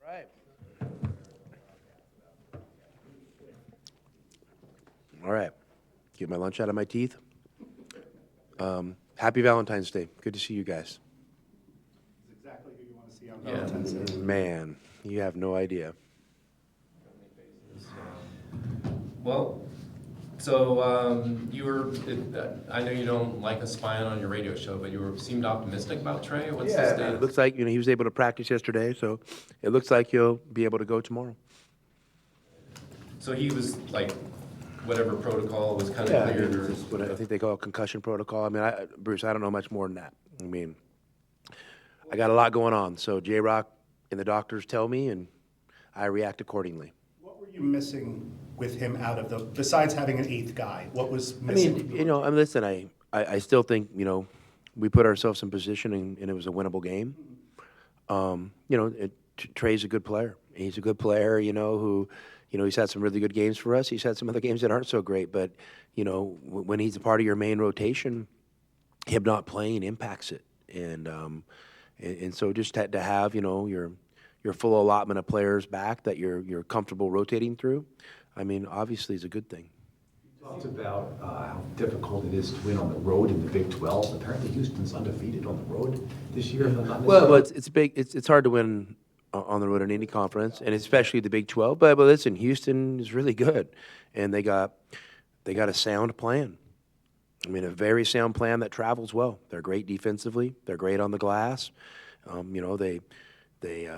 Right. All right. Get my lunch out of my teeth. Happy Valentine's Day. Good to see you guys. Exactly who you want to see on Yeah. Valentine's Day. Man, you have no idea. Well, so you were, I know you don't like us spying on your radio show, but seemed optimistic about Trey. What's the Yeah, status? it looks like he was able to practice yesterday, so it looks like he'll be able to go tomorrow. So he was like, whatever protocol was kind of Yeah, cleared, it's just what I think they call concussion protocol. I mean, Bruce, I don't know much more than that. I mean, I got a lot going on, so J-Rock and the doctors tell me, and I react accordingly. What were you missing with him out of the, besides having an eighth guy, what was I missing? mean, listen, I still think, we put ourselves in position and it was a winnable game. Trey's a good player. He's a good player, who, he's had some really good games for us. He's had some other games that aren't so great, but, when he's a part of your main rotation, him not playing impacts it. And so just to have, your full allotment of players back that you're comfortable rotating through, I mean, obviously is a good thing. Talked about how difficult it is to win on the road in the Big 12. Apparently, Houston's undefeated on the road this year. Well, it's big. It's hard to win on the road in any conference, and especially the Big 12. But listen, Houston is really good, and they got a sound plan. I mean, a very sound plan that travels well. They're great defensively. They're great on the glass. They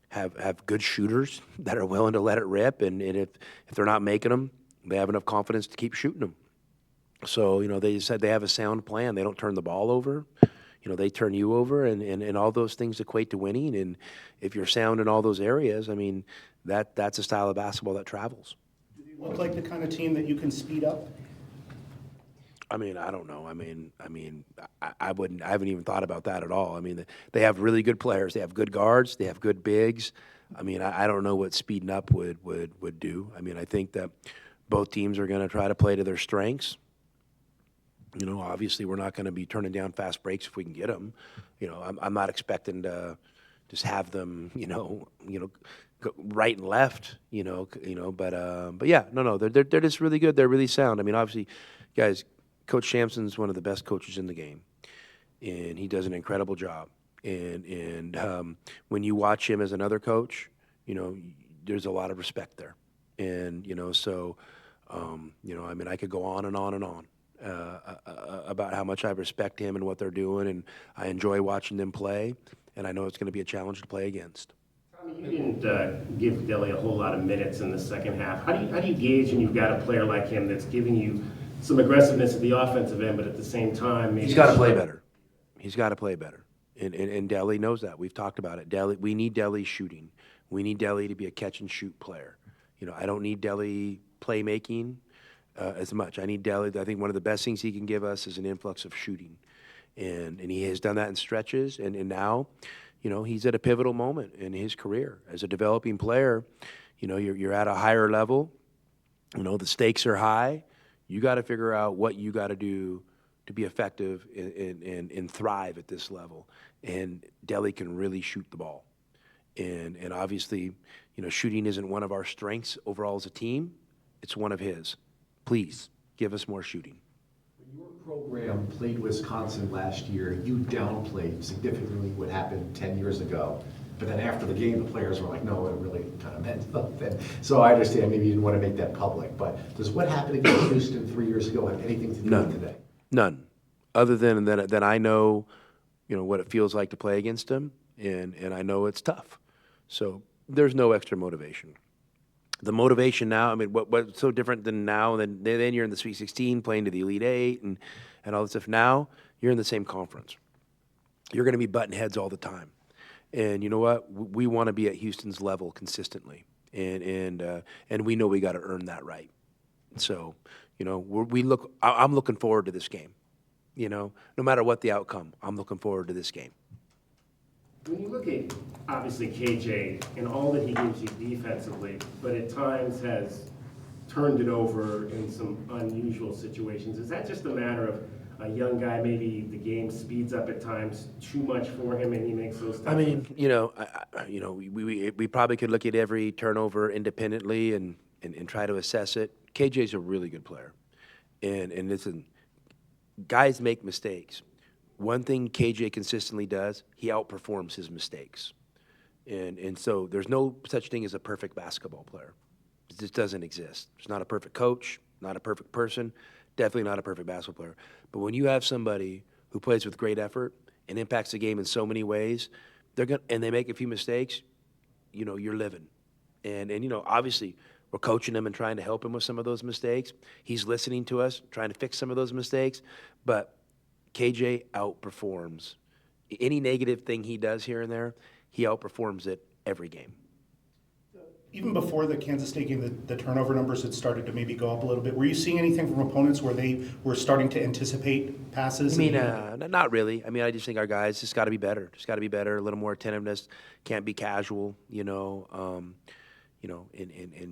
have good shooters that are willing to let it rip, and if they're not making them, they have enough confidence to keep shooting them. So, they said they have a sound plan. They don't turn the ball over. They turn you over, and all those things equate to winning. And if you're sound in all those areas, I mean, that's a style of basketball that travels. Do they look like the kind of team that you can speed up? I mean, I don't know. I wouldn't. I haven't even thought about that at all. I mean, they have really good players. They have good guards. They have good bigs. I mean, I don't know what speeding up would do. I mean, I think that both teams are going to try to play to their strengths. Obviously, we're not going to be turning down fast breaks if we can get them. I'm not expecting to just have them, go right and left. But yeah, no, they're just really good. They're really sound. I mean, obviously, guys, Coach Shamson's one of the best coaches in the game, and he does an incredible job. And when you watch him as another coach, there's a lot of respect there. And I mean, I could go on and on and on about how much I respect him and what they're doing, and I enjoy watching them play. And I know it's going to be a challenge to play against. Tommy, you didn't give Delly a whole lot of minutes in the second half. How do you gauge when you've got a player like him that's giving you some aggressiveness at the offensive end, but at the same time, maybe He's got to play better. He's got to play better. And Delly knows that. We've talked about it. We need Delly shooting. We need Delly to be a catch and shoot player. I don't need Delly playmaking as much. I need Delly. I think one of the best things he can give us is an influx of shooting. And he has done that in stretches. And now, he's at a pivotal moment in his career. As a developing player, you're at a higher level. The stakes are high. You got to figure out what you got to do to be effective and thrive at this level. And Delly can really shoot the ball. And obviously, shooting isn't one of our strengths overall as a team. It's one of his. Please give us more shooting. When your program played Wisconsin last year, you downplayed significantly what happened 10 years ago. But then after the game, the players were like, no, it really kind of meant something. So I understand maybe you didn't want to make that public. But does what happened against Houston 3 years ago have anything to do with today? None. Other than that I know, what it feels like to play against them, and I know it's tough. So there's no extra motivation. The motivation now, I mean, what's so different than now than then you're in the Sweet 16 playing to the Elite Eight and all this stuff. Now you're in the same conference. You're going to be butting heads all the time. And you know what? We want to be at Houston's level consistently, and we know we got to earn that right. So, I'm looking forward to this game. No matter what the outcome, I'm looking forward to this game. When you look at, obviously, KJ and all that he gives you defensively, but at times has turned it over in some unusual situations, is that just a matter a young guy, maybe the game speeds up at times too much for him and he makes those I tough mean, we probably could look at every turnover independently and try to assess it. KJ's a really good player. And listen, guys make mistakes. One thing KJ consistently does, he outperforms his mistakes. And so there's no such thing as a perfect basketball player. It just doesn't exist. There's not a perfect coach, not a perfect person, definitely not a perfect basketball player. But when you have somebody who plays with great effort and impacts the game in so many ways, and they make a few mistakes, you're living. And obviously we're coaching him and trying to help him with some of those mistakes. He's listening to us, trying to fix some of those mistakes. But KJ outperforms any negative thing he does here and there. He outperforms it every game. Even before the Kansas State game, the turnover numbers had started to maybe go up a little bit. Were you seeing anything from opponents where they were starting to anticipate passes? I mean, not really. I mean, I just think our guys just got to be better. Just got to be better. A little more attentiveness. Can't be casual. And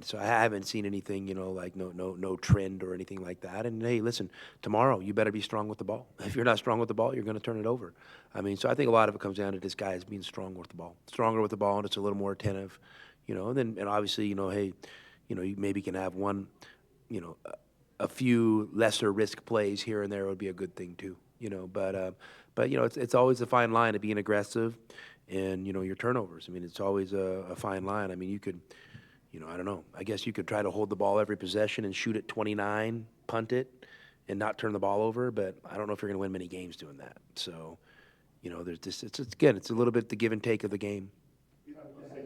so I haven't seen anything. Like no trend or anything like that. And hey, listen, tomorrow you better be strong with the ball. If you're not strong with the ball, you're going to turn it over. I mean, so I think a lot of it comes down to this guys being strong with the ball, stronger with the ball, and it's a little more attentive. And obviously, hey, you maybe can have one, a few lesser risk plays here and there would be a good thing too. But it's always a fine line of being aggressive, and your turnovers. I mean, it's always a fine line. I mean, you could, I don't know. I guess you could try to hold the ball every possession and shoot at 29, punt it, and not turn the ball over. But I don't know if you're going to win many games doing that. So, there's just it's a little bit the give and take of the game.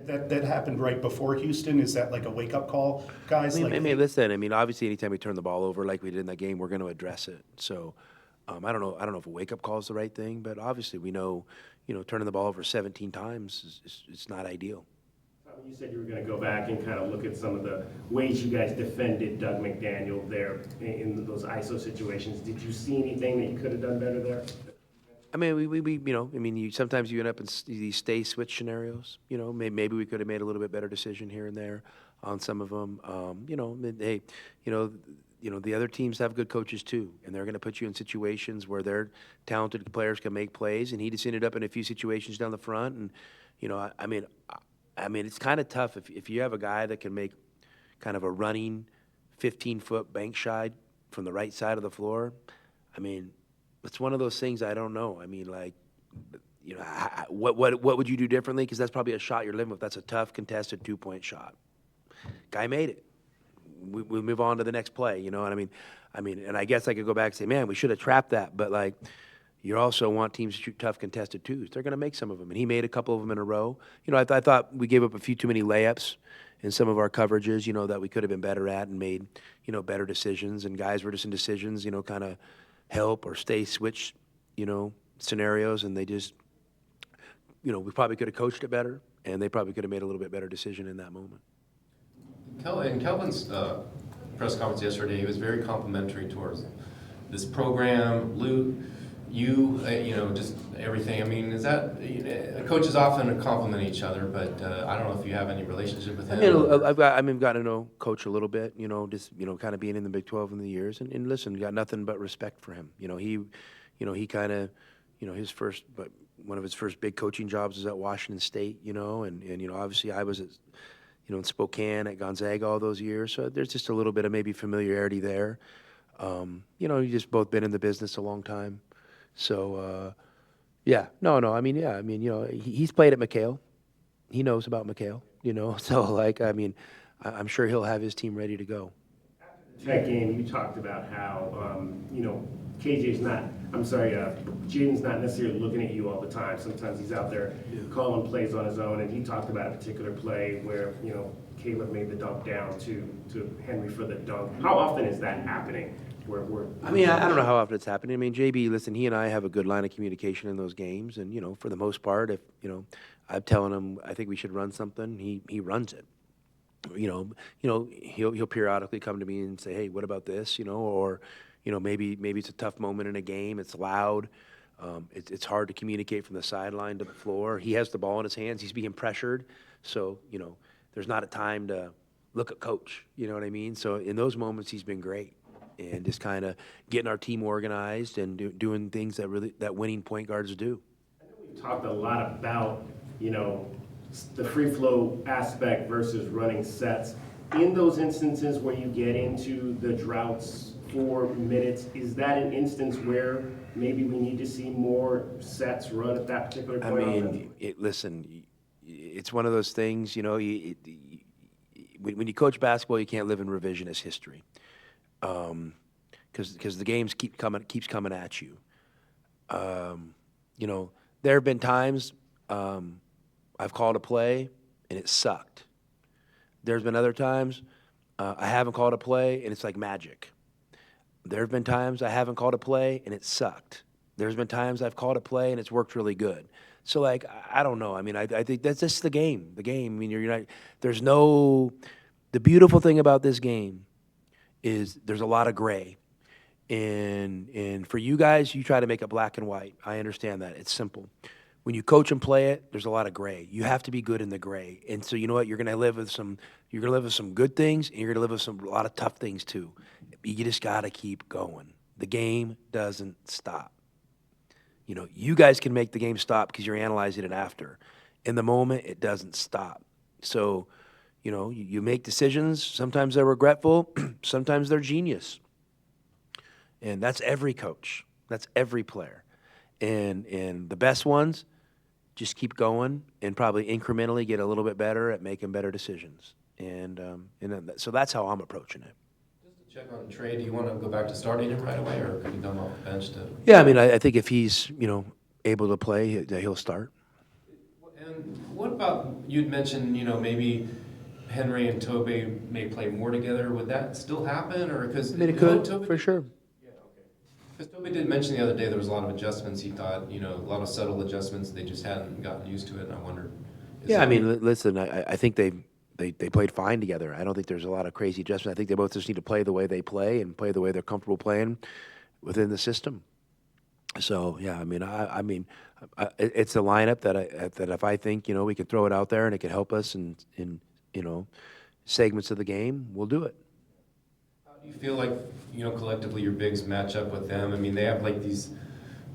That happened right before Houston. Is that like a wake-up call, guys? I mean, listen. I mean, obviously, anytime we turn the ball over like we did in that game, we're going to address it. So, I don't know. I don't know if a wake-up call is the right thing, but obviously, we know, turning the ball over 17 times is not ideal. You said you were going to go back and kind of look at some of the ways you guys defended Doug McDaniel there in those ISO situations. Did you see anything that you could have done better there? I mean, sometimes you end up in these stay switch scenarios. Maybe we could have made a little bit better decision here and there on some of them. Hey, the other teams have good coaches too, and they're going to put you in situations where their talented players can make plays. And he just ended up in a few situations down the front. And I mean, it's kind of tough if you have a guy that can make kind of a running 15-foot bank shot from the right side of the floor. I mean, it's one of those things I don't know. I mean, like, what would you do differently? Because that's probably a shot you're living with. That's a tough, contested 2-point shot. Guy made it. We move on to the next play. You know what I mean? And I guess I could go back and say, man, we should have trapped that. But, like, you also want teams to shoot tough, contested twos. They're going to make some of them. And he made a couple of them in a row. I thought we gave up a few too many layups in some of our coverages, that we could have been better at and made, better decisions. And guys were just in decisions, kind of help or stay switch, scenarios, and they just, we probably could have coached it better, and they probably could have made a little bit better decision in that moment. In Kelvin's press conference yesterday, he was very complimentary towards this program, Luke, just everything. I mean, is that coaches often compliment each other, but I don't know if you have any relationship with him. I've got to know Coach a little bit, kind of being in the Big 12 in the years, and listen, got nothing but respect for him. He kind of, one of his first big coaching jobs was at Washington State, and obviously I was at, in Spokane at Gonzaga all those years, so there's just a little bit of maybe familiarity there. You just both been in the business a long time. So, he's played at McHale. He knows about McHale, so I'm sure he'll have his team ready to go. That game, you talked about how, Jaden's not necessarily looking at you all the time. Sometimes he's out there calling plays on his own, and he talked about a particular play where, Caleb made the dunk down to Henry for the dunk. How often is that happening? I don't know how often it's happening. JB, listen, he and I have a good line of communication in those games, and for the most part, if I'm telling him I think we should run something, he runs it. He'll periodically come to me and say, hey, what about this? Or maybe it's a tough moment in a game. It's loud. It's hard to communicate from the sideline to the floor. He has the ball in his hands. He's being pressured, so there's not a time to look at coach. You know what I mean? So in those moments, he's been great. and just kind of getting our team organized and doing things that winning point guards do. We've talked a lot about, the free flow aspect versus running sets. In those instances where you get into the droughts for minutes, is that an instance where maybe we need to see more sets run at that particular I point? mean, listen, it's one of those things, when you coach basketball, you can't live in revisionist history, because the games keeps coming at you. There have been times I've called a play and it sucked. There's been other times I haven't called a play and it's like magic. There have been times I haven't called a play and it sucked. There's been times I've called a play and it's worked really good. So, like, I don't know. I mean, I think that's just the game. The game. I mean, you're not. There's no. The beautiful thing about this game is there's a lot of gray, and for you guys, you try to make it black and white. I understand that. It's simple. When you coach and play it, there's a lot of gray. You have to be good in the gray, and so you know what? You're gonna live with some. You're gonna live with some good things, and you're gonna live with a lot of tough things too. You just gotta keep going. The game doesn't stop. You guys can make the game stop because you're analyzing it after. In the moment, it doesn't stop. So, you make decisions. Sometimes they're regretful. Sometimes they're genius. And that's every coach. That's every player. And the best ones just keep going and probably incrementally get a little bit better at making better decisions. So that's how I'm approaching it. Check on Trey. Do you want to go back to starting him right away, or could he come off the bench to? Yeah, I mean, I think if he's able to play, he'll start. And what about, you'd mentioned, maybe Henry and Toby may play more together. Would that still happen, or because I mean, it could for sure. Yeah, okay. Because Toby did mention the other day there was a lot of adjustments. He thought, a lot of subtle adjustments. They just hadn't gotten used to it, and I wondered. Yeah, I mean, listen, I think they played fine together. I don't think there's a lot of crazy adjustments. I think they both just need to play the way they play and play the way they're comfortable playing within the system. So yeah, I mean, it's a lineup that if I think we can throw it out there and it can help us in segments of the game, we'll do it. How do you feel like collectively your bigs match up with them? I mean, they have like these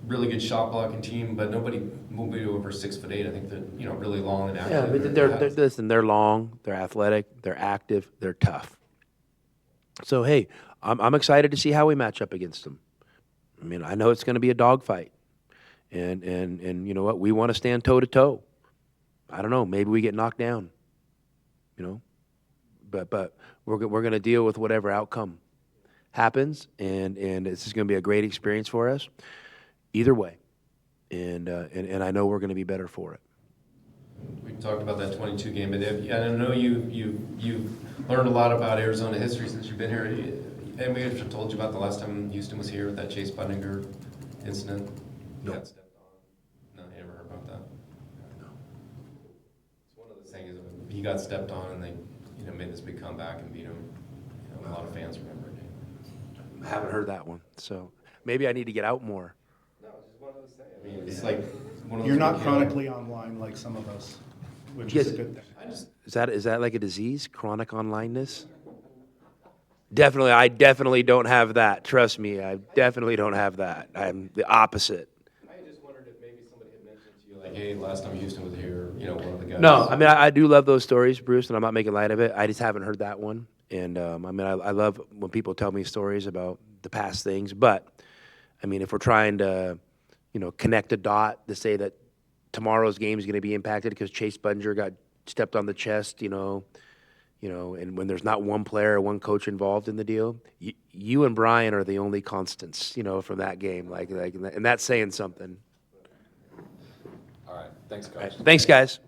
really good shot blocking team, but nobody will be over 6'8". I think they're really long and active. Yeah, listen, they're long, they're athletic, they're active, they're tough. So hey, I'm excited to see how we match up against them. I mean, I know it's going to be a dogfight, and you know what? We want to stand toe to toe. I don't know. Maybe we get knocked down. But we're going to deal with whatever outcome happens, and it's just going to be a great experience for us, either way. And I know we're going to be better for it. We talked about that 22 game, but I know you've learned a lot about Arizona history since you've been here. Anybody have told you about the last time Houston was here with that Chase Budinger incident? No. He got stepped on. No, you never heard about that? No. It's one of those things. He got stepped on, and they made this big comeback and beat him. A lot of fans remember it. I haven't heard that one, so maybe I need to get out more. No, it's just one of those things. I mean, it's like one of those. You're not big, chronically online like some of us, which is a good thing. Is that like a disease? Chronic onlineness? I definitely don't have that. Trust me, I definitely don't have that. I'm the opposite. I just wondered if maybe somebody had mentioned to you, like, hey, last time Houston was here, one of the guys. No, I mean, I do love those stories, Bruce, and I'm not making light of it. I just haven't heard that one. And, I mean, I love when people tell me stories about the past things. But, I mean, if we're trying to, connect a dot to say that tomorrow's game is going to be impacted because Chase Budinger got stepped on the chest, and when there's not one player or one coach involved in the deal, you and Brian are the only constants, from that game. And that's saying something. All right. Thanks, guys. Thanks, guys.